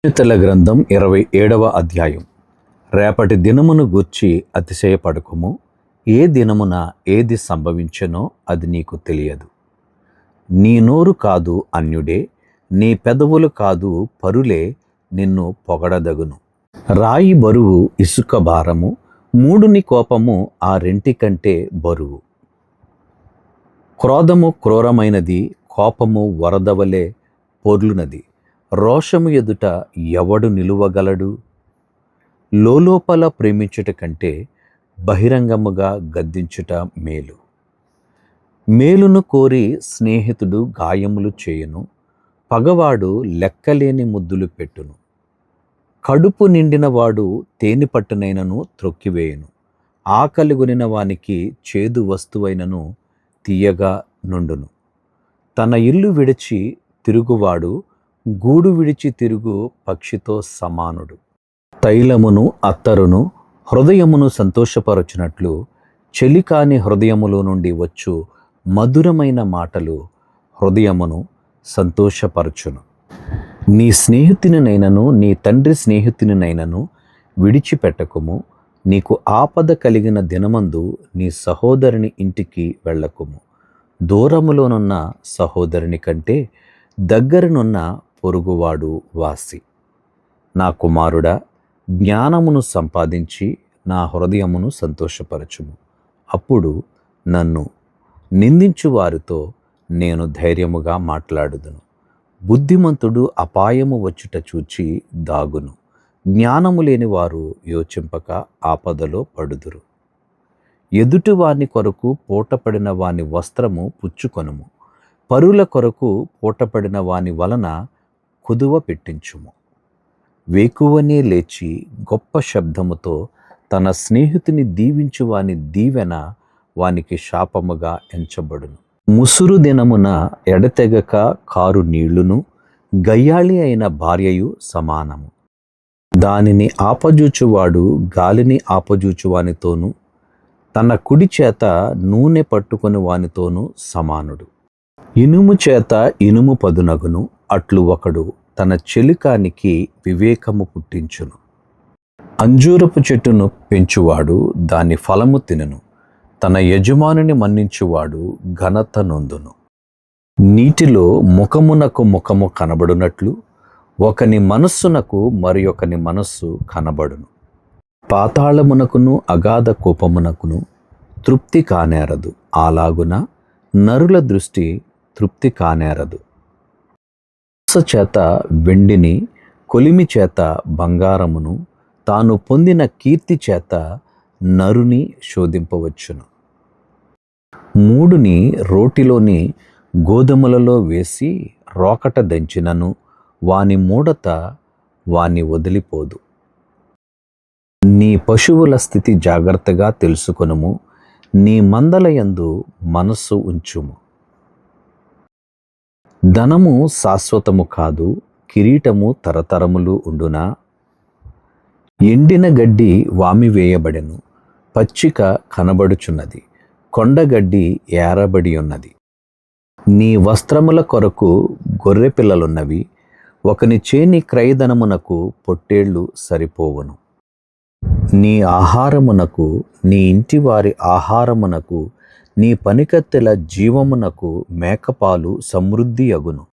సామెతల గ్రంథం 27వ అధ్యాయం. రేపటి దినమును గూర్చి అతిశయపడకుము, ఏ దినమున ఏది సంభవించెనో అది నీకు తెలియదు. నీ నోరు కాదు అన్యుడే, నీ పెదవులు కాదు పరులే నిన్ను పొగడదగును. రాయి బరువు ఇసుక భారము, మూఢుని కోపము ఆ రెంటి కంటే బరువు. క్రోధము క్రూరమైనది, కోపము వరదవలే పొర్లునది. రోషము ఎదుట ఎవడు నిలువగలడు? లోలోపల ప్రేమించుట కంటే బహిరంగముగా గద్దించుట మేలు. మేలును కోరి స్నేహితుడు గాయములు చేయును, పగవాడు లెక్కలేని ముద్దులు పెట్టును. కడుపు నిండినవాడు తేనె పట్టునైనను త్రొక్కివేయును, ఆకలిగొనిన వానికి చేదు వస్తువైనను తీయగా నుండును. తన ఇల్లు విడిచి తిరుగువాడు గూడు విడిచి తిరుగు పక్షితో సమానుడు. తైలమును అత్తరును హృదయమును సంతోషపరచునట్లు చెలికాని హృదయములో నుండి వచ్చు మధురమైన మాటలు హృదయమును సంతోషపరచును. నీ స్నేహితునినైనను నీ తండ్రి స్నేహితునినైనను విడిచిపెట్టకుము. నీకు ఆపద కలిగిన దినమందు నీ సహోదరుని ఇంటికి వెళ్ళకుము. దూరములోనున్న సహోదరుని కంటే దగ్గరనున్న పొరుగువాడు వాసి. నా కుమారుడా, జ్ఞానమును సంపాదించి నా హృదయమును సంతోషపరచుము. అప్పుడు నన్ను నిందించు వారితో నేను ధైర్యముగా మాట్లాడుదును. బుద్ధిమంతుడు అపాయము వచ్చుట చూచి దాగును, జ్ఞానము లేని వారు యోచింపక ఆపదలో పడుదురు. ఎదుటివాని కొరకు పూటపడిన వాని వస్త్రము పుచ్చుకొనుము, పరుల కొరకు పూటపడిన వాని వలన కుదువ పెట్టించుము. వేకువనే లేచి గొప్ప శబ్దముతో తన స్నేహితుని దీవించు వాని దీవెన వానికి శాపముగా ఎంచబడును. ముసురు దినమున ఎడతెగక కారు నీళ్లును గయ్యాళి అయిన భార్యయు సమానము. దానిని ఆపజూచువాడు గాలిని ఆపజూచువానితోనూ తన కుడి చేత నూనె పట్టుకొని వానితోనూ సమానుడు. ఇనుము చేత ఇనుము పదునగును, అట్లు ఒకడు తన చెలికానికి వివేకము పుట్టించును. అంజూరపు చెట్టును పెంచువాడు దాని ఫలము తినును, తన యజమానుని మన్నించువాడు ఘనత నొందును. నీటిలో ముఖమునకు ముఖము కనబడునట్లు ఒకని మనస్సునకు మరి ఒకని మనస్సు కనబడును. పాతాళమునకును అగాధ కోపమునకును తృప్తి కానేరదు, అలాగున నరుల దృష్టి తృప్తి కానేరదు. చేత వెండిని, కొలిమి చేత బంగారమును, తాను పొందిన కీర్తి చేత నరుని శోధింపవచ్చును. మూడుని రోటిలోని గోధుమలలో వేసి రోకట దంచినను వాని మూడత వాని వదిలిపోదు. నీ పశువుల స్థితి జాగ్రత్తగా తెలుసుకొనుము, నీ మందలయందు మనస్సు ఉంచుము. ధనము శాశ్వతము కాదు, కిరీటము తరతరములు ఉండునా? ఎండిన గడ్డి వామివేయబడెను, పచ్చిక కనబడుచున్నది, కొండగడ్డి ఏరబడి ఉన్నది. నీ వస్త్రముల కొరకు గొర్రె పిల్లలున్నవి, ఒకని చేని క్రయధనమునకు పొట్టేళ్లు సరిపోవును. నీ ఆహారమునకు, నీ ఇంటివారి ఆహారమునకు, నీ పనికత్తెల జీవమునకు మేకపాలు సమృద్ధి అగును.